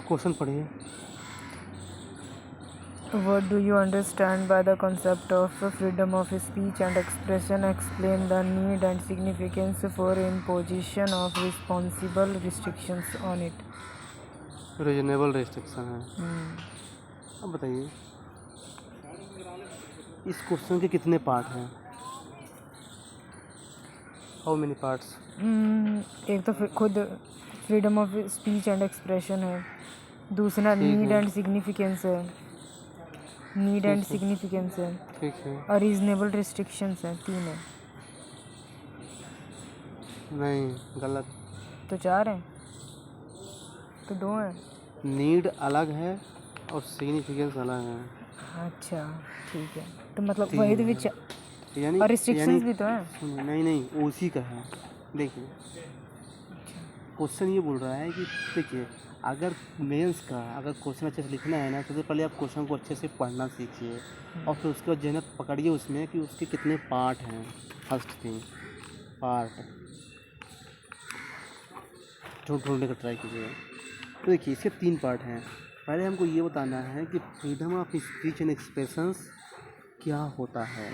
Question पढ़िए। What do you understand by the concept of freedom of speech and expression? Explain the need and significance for imposition of responsible restrictions on it. Reasonable restriction है। अब बताइए इस question के कितने part हैं? How many parts? एक तो खुद freedom of speech and expression है, दूसरा नीड एंड सिग्निफिकेंस है, नीड एंड सिग्निफिकेंस है, ठीक है। और रीजनेबल रिस्ट्रिक्शंस है, 3 है। नहीं, गलत। तो 4 हैं, तो 2 हैं। नीड अलग है और सिग्निफिकेंस अलग है। अच्छा ठीक है, तो मतलब वही तो विच यानी और रिस्ट्रिक्शंस भी तो हैं। नहीं उसी का है। देखिए क्वेश्चन ये बोल रहा है कि देखिए अगर मेंस का अगर क्वेश्चन अच्छे से लिखना है ना, तो सबसे पहले आप क्वेश्चन को अच्छे से पढ़ना सीखिए और फिर उसके बाद जो पकड़िए उसमें कि उसके कितने पार्ट हैं। फर्स्ट थिंग पार्ट ढूंढने का ट्राई कीजिए। तो देखिए इसके 3 पार्ट हैं। पहले हमको ये बताना है कि freedom of speech and expressions क्या होता है।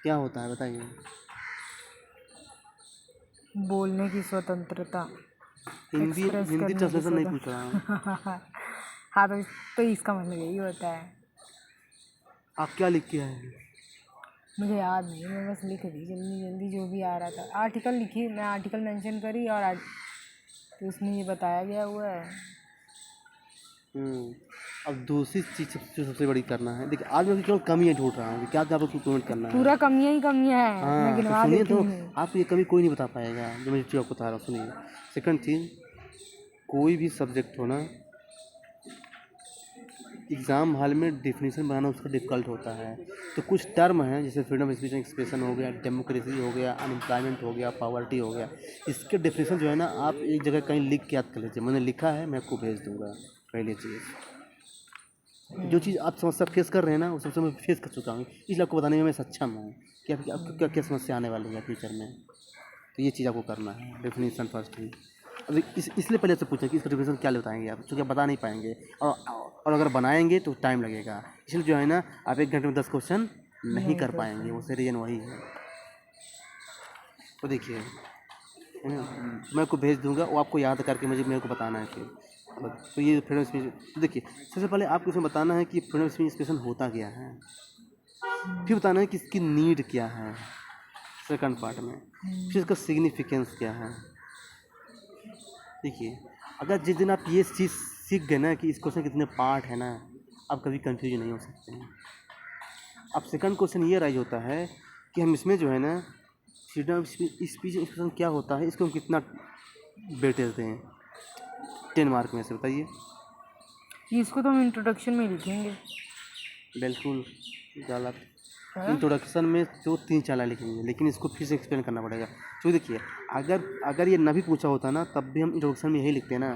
क्या होता है बताइए। बोलने की स्वतंत्रता, हिंदी एक्सप्रेस करने की ट्रांसलेशन नहीं पूछ रहा हूँ। हाँ तो इसका मतलब यही होता है। आप क्या लिख के आए हैं? मुझे याद नहीं, मैं बस लिख दी जल्दी जो भी आ रहा था। आर्टिकल लिखी, मैं आर्टिकल मेंशन करी और तो उसमें ये बताया गया हुआ है। अब दूसरी चीज़ सबसे बड़ी करना है। देखिए आज मैं केवल कमियाँ ढूंढ रहा हूँ, क्या क्या आपको कमेंट करना है। पूरा कमियाँ ही कमियाँ हैं। मैं हाँ तो गिनवा सुनिए, देती तो हूँ। आप ये कमी कोई नहीं बता पाएगा जो मैं चीज़ आपको बता रहा हूँ। सुनिए, सेकंड चीज़, कोई भी सब्जेक्ट हो ना, एग्ज़ाम हॉल में डेफिनेशन बनाना उसका डिफ़िकल्ट होता है। तो कुछ टर्म हैं जैसे freedom of speech and expression हो गया, डेमोक्रेसी हो गया, अनएम्प्लॉयमेंट हो गया, पॉवर्टी हो गया, इसके डेफिनेशन जो है ना आप एक जगह कहीं लिख के याद कर लीजिए। मैंने लिखा है, मैं आपको भेज दूँगा। पहली चीज़, जो चीज़ आप समस्या फेस कर रहे हैं ना वो सबसे मैं फेस कर चुका हूँ, इसलिए आपको बताने में मैं सक्षम हूँ कि आपको क्या क्या समस्या आने वाली है फ्यूचर में। तो ये चीज़ आपको करना है, डेफिनेशन फर्स्ट ही। अभी इसलिए पहले से पूछा कि इसका डेफिनेशन क्या बताएंगे आप, क्योंकि आप बता नहीं पाएंगे और अगर बनाएंगे तो टाइम लगेगा। इसलिए जो है ना आप 1 घंटे में 10 क्वेश्चन नहीं कर पाएंगे, उससे रीज़न वही है। तो देखिए मैं आपको भेज दूंगा, वो आपको याद करके मेरे को बताना है फिर। तो ये फ्रीडम स्पीच, तो देखिए सबसे पहले आपको इसमें बताना है कि फ्रीडम स्पीच एक्सप्रेशन होता क्या है, फिर बताना है कि इसकी नीड क्या है सेकंड पार्ट में, फिर इसका सिग्निफिकेंस क्या है। देखिए अगर जिस दिन आप ये चीज़ सीख गए ना कि इस क्वेश्चन कितने पार्ट है ना, आप कभी कंफ्यूज नहीं हो सकते हैं। अब सेकंड क्वेश्चन ये राइज होता है कि हम इसमें जो है ना फ्रीडम ऑफ स्पीच एक्सप्रेशन क्या होता है, इसको हम कितना वेटेज दें 10 मार्क में से, बताइए। इसको तो हम इंट्रोडक्शन में लिखेंगे। बिल्कुल गलत। इंट्रोडक्शन में जो 3-4 लाइन लिखेंगे, लेकिन इसको फिर से एक्सप्लेन करना पड़ेगा। तो देखिए अगर ये ना भी पूछा होता ना तब भी हम इंट्रोडक्शन में यही लिखते हैं ना।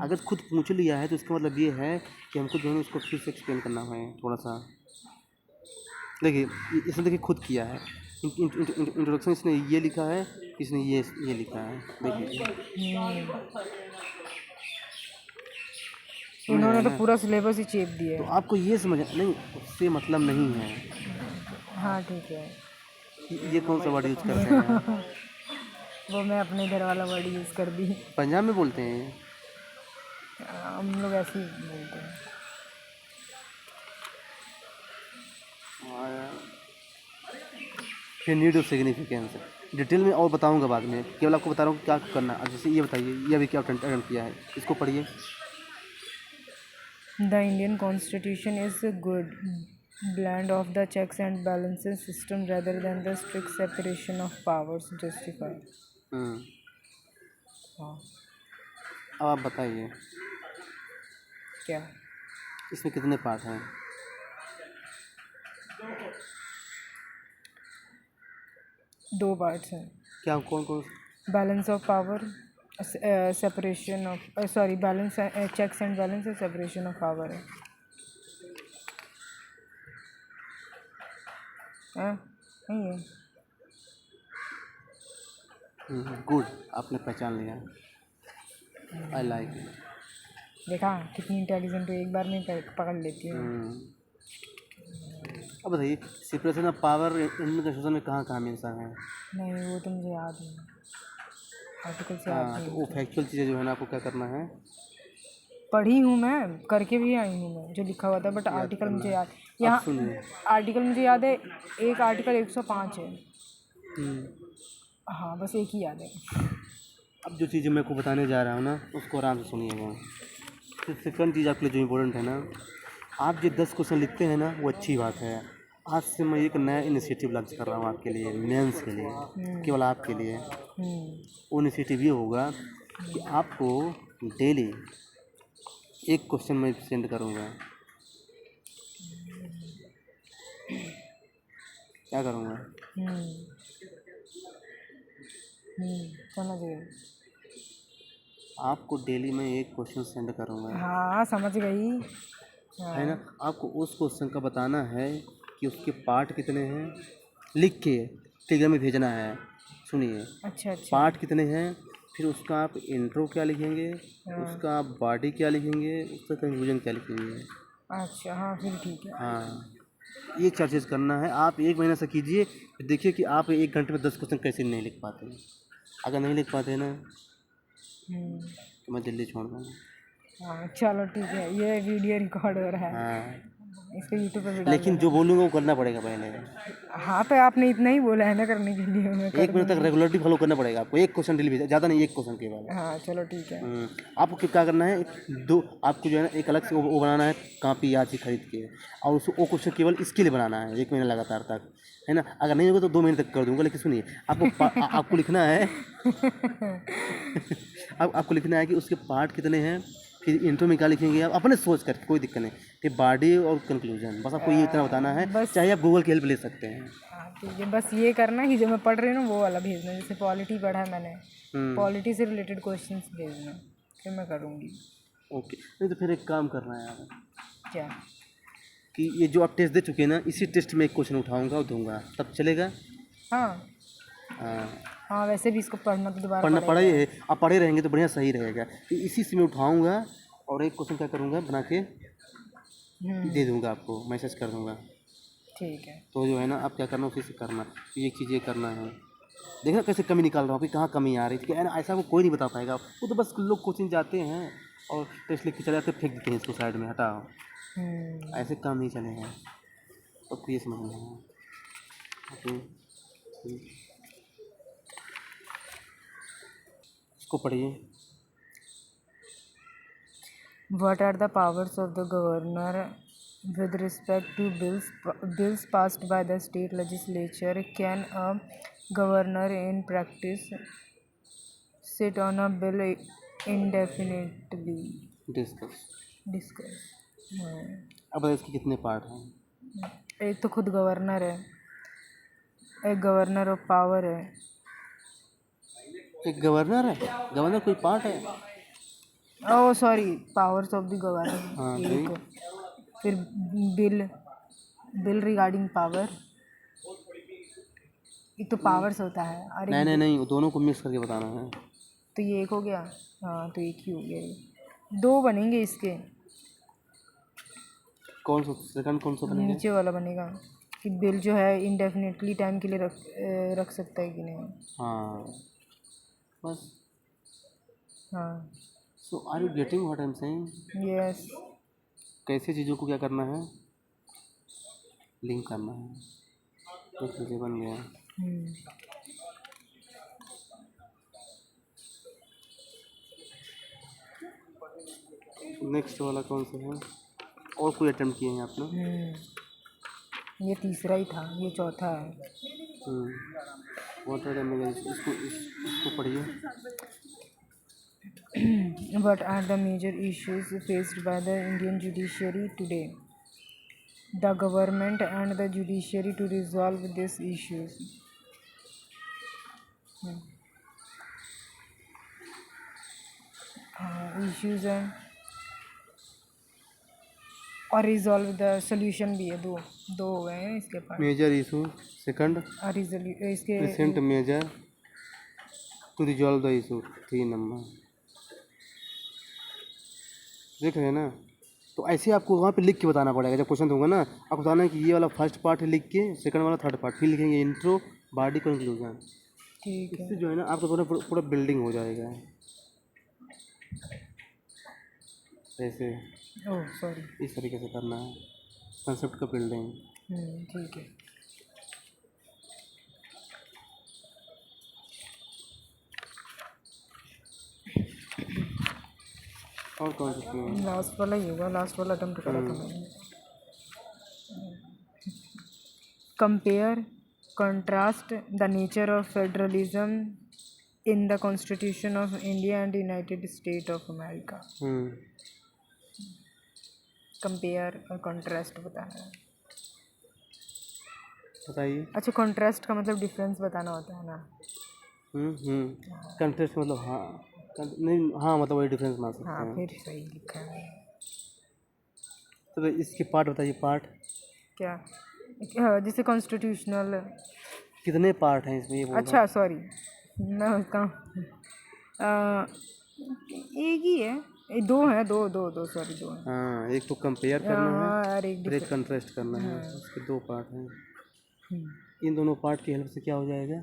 अगर खुद पूछ लिया है तो इसका मतलब ये है कि हमको जो है उसको फिर से एक्सप्लेन करना है थोड़ा सा। देखिए इसने देखिए खुद किया है इंट्रोडक्शन, इसने ये लिखा है, इसने ये लिखा है। देखिए इन्होंने तो पूरा सिलेबस ही चेप दिया तो है। आपको ये समझ नहीं, उससे मतलब नहीं है। हाँ ठीक है। ये कौन सा वर्ड यूज करते हैं? वो मैं अपने घर वाला वर्ड यूज़ कर दी। पंजाब में बोलते हैं, हम लोग ऐसे ही बोलते हैं। फिर नीड ऑफ सिग्निफिकेंस डिटेल में और बताऊंगा बाद में, केवल आपको बता रहा हूँ क्या करना है। जैसे ये बताइए, ये अभी क्या अटेम्प्ट किया है, इसको पढ़िए। The Indian Constitution is a good blend of the checks and balances system rather than the strict separation of powers justified. हाँ अब आप बताइए क्या इसमें कितने पार्ट हैं? 2 पार्ट्स हैं। क्या कौन कौन? Balance of power, separation of sorry balance, checks and balance, separation of power है। नहीं है। गुड, आपने पहचान लिया, आई लाइक इट। देखा कितनी इंटेलिजेंट हो, एक बार में पकड़ लेती है। अब बताइए separation of power Indian constitution में कहाँ कहाँ मिलता है? नहीं वो तो मुझे याद है, आर्टिकल से याद हाँ, नहीं तो वो मुझे। फैक्चुअल चीज़ें जो है ना आपको क्या करना है, पढ़ी हूँ मैं, करके भी आई हूँ मैं जो लिखा हुआ था, बट याद आर्टिकल करना मुझे है। याद, अब यहाँ सुनिए। आर्टिकल मुझे याद है, एक आर्टिकल 105 है। हम्म, हाँ बस एक ही याद है। अब जो चीज़ें मैं को बताने जा रहा हूँ ना उसको आराम से सुनिएगा। फिर सेकंड चीज़ आपके लिए जो इम्पोर्टेंट है ना, आप जो 10 क्वेश्चन लिखते हैं ना वो अच्छी बात है। आज से मैं एक नया इनिशिएटिव लॉन्च कर रहा हूँ आपके लिए, मेंस के लिए, केवल आपके लिए। वो इनिशिएटिव ये होगा कि आपको डेली एक क्वेश्चन मैं सेंड करूँगा। क्या करूँगा? समझ गई। आपको डेली मैं एक क्वेश्चन सेंड करूँगा, हाँ समझ गई। है ना? हाँ आपको उस क्वेश्चन का बताना है कि उसके पार्ट कितने हैं, लिख के टेलीग्राम में भेजना है। सुनिए, अच्छा अच्छा। पार्ट कितने हैं, फिर उसका आप इंट्रो क्या लिखेंगे, उसका आप बॉडी क्या लिखेंगे, उसका कंक्लूजन क्या लिखेंगे। अच्छा हाँ फिर ठीक है। हाँ, ये 4 चीज़ करना है। आप 1 महीना से कीजिए, फिर देखिए कि आप 1 घंटे में 10 क्वेश्चन कैसे नहीं लिख पाते हैं। अगर नहीं लिख पाते ना तो मैं दिल्ली छोड़ दूँगा। हाँ चलो ठीक है, ये वीडियो रिकॉर्ड हो रहा है, हाँ, इसको यूट्यूब पे भी डाल लेकिन जो देना। बोलूँगा वो करना पड़ेगा पहले। हाँ तो आपने इतना ही बोला है ना करने के लिए, मैं कर 1 महीने तक दूँगी। रेगुलरली फॉलो करना पड़ेगा आपको। 1 क्वेश्चन डेली भेजा, ज़्यादा नहीं, 1 क्वेश्चन केवल। हाँ चलो ठीक है। आपको क्या करना है, दो आपको जो है ना एक अलग से वो बनाना है, कापी याद से खरीद के, और उसको वो क्वेश्चन केवल इसके लिए बनाना है 1 महीना लगातार तक, है ना? अगर नहीं होगा तो 2 महीने तक कर दूंगा। लेकिन सुनिए, आपको लिखना है अब आपको लिखना है कि उसके पार्ट कितने हैं, फिर इंट्रो में क्या लिखेंगे आप अपने सोच कर, कोई दिक्कत नहीं, फिर बॉडी और कंक्लूजन, बस आपको ये इतना बताना है। बस चाहे आप गूगल की हेल्प ले सकते हैं। हाँ ठीक है, बस ये करना कि जो मैं पढ़ रही हूँ ना वो वाला भेजना, जैसे पॉलिटी पढ़ा है मैंने, पॉलिटी से रिलेटेड क्वेश्चंस भेजना, फिर मैं करूँगी। ओके, नहीं तो फिर एक काम करना है यार, क्या? कि ये जो आप टेस्ट दे चुके हैं ना, इसी टेस्ट में एक क्वेश्चन उठाऊंगा और दूंगा, तब चलेगा? हाँ हाँ, हाँ वैसे भी इसको पढ़ना तो दोबारा पढ़ना पड़ा ही पड़ेगा। है। आप पढ़े रहेंगे तो बढ़िया सही रहेगा। तो इसी से मैं उठाऊंगा और एक क्वेश्चन क्या करूंगा, बना के दे दूंगा आपको, मैसेज कर दूंगा। ठीक है। तो जो है ना, आप क्या करना उसी से करना। तो ये चीज़ ये करना है, देखना कैसे कमी निकाल रहा हूँ कि कहाँ कमी आ रही थी। ना ऐसा को कोई नहीं बता पाएगा, वो तो बस लोग कोचिंग जाते हैं और टेस्ट लिख के चले जाते, फेंक देते हैं इसको साइड में, हटाओ। ऐसे काम नहीं चलेगा, सबको ये समझना है। ओके, इसको पढ़िए। What are the powers of the governor with respect to bills passed by the state legislature? Can a governor in practice sit on a bill indefinitely? Discuss. Discuss. अब इसके कितने पार्ट हैं? एक तो खुद गवर्नर है, एक गवर्नर ऑफ पावर है। एक गवर्नर है, गवर्नर कोई पार्ट है? Oh sorry, powers of the हाँ गवर्नर भाई, एक, फिर बिल बिल रिगार्डिंग पावर, एक तो पावर्स होता है और नहीं एक नहीं नहीं, वो दोनों को मिक्स करके बताना है। तो ये एक हो गया। हाँ तो एक ही हो गया, ये दो बनेंगे इसके। कौन सा सेकंड, कौन सा बनेगा? नीचे वाला बनेगा कि बिल जो है इंडेफिनेटली टाइम के लिए रख सकता है कि नहीं। हाँ, बस। हाँ so are you getting what I am saying? Yes. कैसे चीज़ों को क्या करना है, लिंक करना है। एक चीज़ें बन गया। नेक्स्ट वाला कौन सा है, और कोई अटेम्प्ट किए हैं आपने? ये तीसरा ही था, ये चौथा है। व्हाट आर द इसको पढ़िए। What are the major issues faced by the Indian judiciary today? The government and the judiciary to resolve these issues. Issues हैं और रिजॉल्व द सोल्यूशन भी है, दो दो हो गए हैं इसके पास। मेजर इशू सेकंड, और इसके present measure to resolve the issue 3 number. देख रहे हैं ना। तो ऐसे आपको वहाँ पे लिख के बताना पड़ेगा, जब क्वेश्चन होगा ना आपको बताना है कि ये वाला फर्स्ट पार्ट है, लिख के सेकंड वाला थर्ड पार्ट, फिर लिखेंगे इंट्रो बॉडी कंक्लूजन। ठीक है। इससे जो है ना आपका पूरा पूरा बिल्डिंग हो जाएगा ऐसे। Oh sorry. इस तरीके से करना है कंसेप्ट का बिल्डिंग। ठीक है। और कौन सी लास्ट वाला ही होगा, लास्ट वाला अटेम्प्ट करा था मैंने। Compare contrast the nature of federalism in the Constitution of India and United States of America. Compare और कॉन्ट्रास्ट बताना है। बताइए। अच्छा, कॉन्ट्रास्ट का मतलब डिफरेंस बताना होता है ना। कंट्रास्ट मतलब नहीं, हाँ मतलब वही डिफरेंस बना सकते हाँ हैं। फिर सही लिखा है। तो इसके पार्ट बताइए, पार्ट क्या जैसे कॉन्स्टिट्यूशनल कितने पार्ट हैं इसमें, ये बोल अच्छा सॉरी मैं उसका एक ही है, दो हैं, दो सॉरी दो हैं। हाँ, एक तो कंपेयर करना है हाँ और और एक कंट्रास्ट करना है, इसके दो पार्ट हैं। इन दोनों पार्ट की हेल्प से क्या हो जाएगा,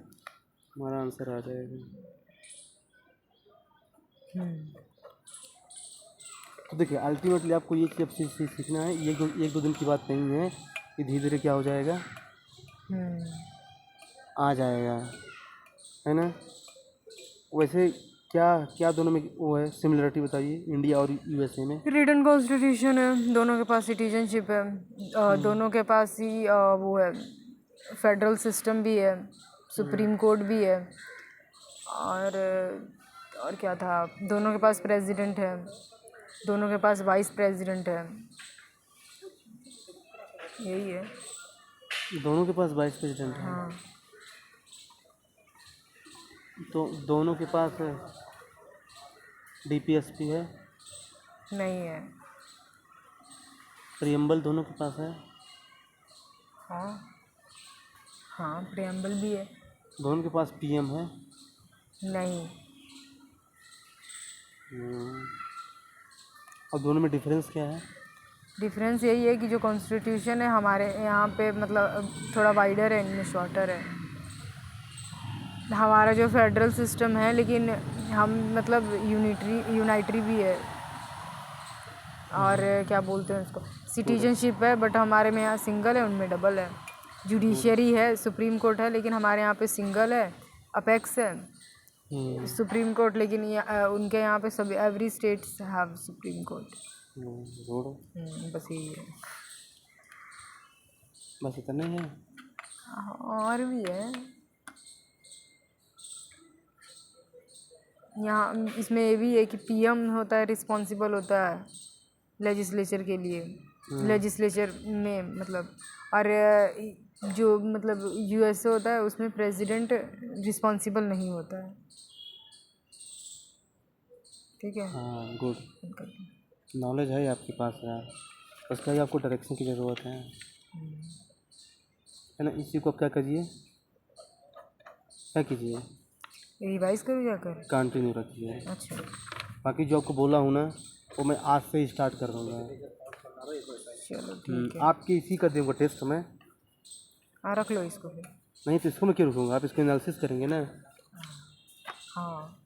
हमारा आंसर आ जाएगा। तो देखिए अल्टीमेटली आपको ये चीज़ सीखना है, ये एक दो दिन की बात नहीं है, ये धीरे धीरे क्या हो जाएगा, आ जाएगा, है ना। वैसे क्या क्या दोनों में वो है सिमिलरिटी बताइए, इंडिया और यूएसए में। रिटन कॉन्स्टिट्यूशन है, दोनों के पास सिटीजनशिप है, दोनों के पास ही वो है, फेडरल सिस्टम भी है, सुप्रीम कोर्ट भी है, और क्या था, दोनों के पास प्रेसिडेंट है, दोनों के पास वाइस प्रेसिडेंट है, यही है। दोनों के पास वाइस प्रेसिडेंट है। हाँ। तो दोनों के पास डीपीएसपी है। नहीं है। प्रियम्बल दोनों के पास है। हाँ प्रियम्बल भी है। दोनों के पास पीएम है। नहीं। और दोनों में डिफरेंस क्या है। डिफरेंस यही है कि जो कॉन्स्टिट्यूशन है हमारे यहाँ पे मतलब थोड़ा वाइडर है, इनमें शॉर्टर है। हमारा जो फेडरल सिस्टम है लेकिन हम मतलब यूनाइटरी भी है, और क्या बोलते हैं उसको, सिटीजनशिप है, बट हमारे में यहाँ सिंगल है, उनमें डबल है। जुडिशरी है, सुप्रीम कोर्ट है, लेकिन हमारे यहाँ पे सिंगल है, अपेक्स है सुप्रीम कोर्ट, लेकिन उनके यहाँ पे सब every states have supreme court. बस यही है। बस इतना ही है। और भी है यहाँ, इसमें ये भी है कि पीएम होता है, रिस्पॉन्सिबल होता है लेजिस्लेचर के लिए, लेजिस्लेचर में मतलब, और जो मतलब यूएसए होता है उसमें प्रेसिडेंट रिस्पॉन्सिबल नहीं होता है। ठीक है। हाँ गुड, नॉलेज है आपके पास यार, बस क्या आपको डायरेक्शन की ज़रूरत है ना। इसी को आप क्या करिए, क्या कीजिए, रिवाइज करूँ जाकर, कंटिन्यू रखिए। अच्छा बाकी जो आपको बोला हूँ ना वो मैं आज से ही स्टार्ट कर दूँगा। चलो ठीक है। आपके इसी का दूँगा टेस्ट में। हाँ रख लो इसको फिर। नहीं तो इसको मैं क्यों रखूँगा, आप इसको एनालिसिस करेंगे ना। हाँ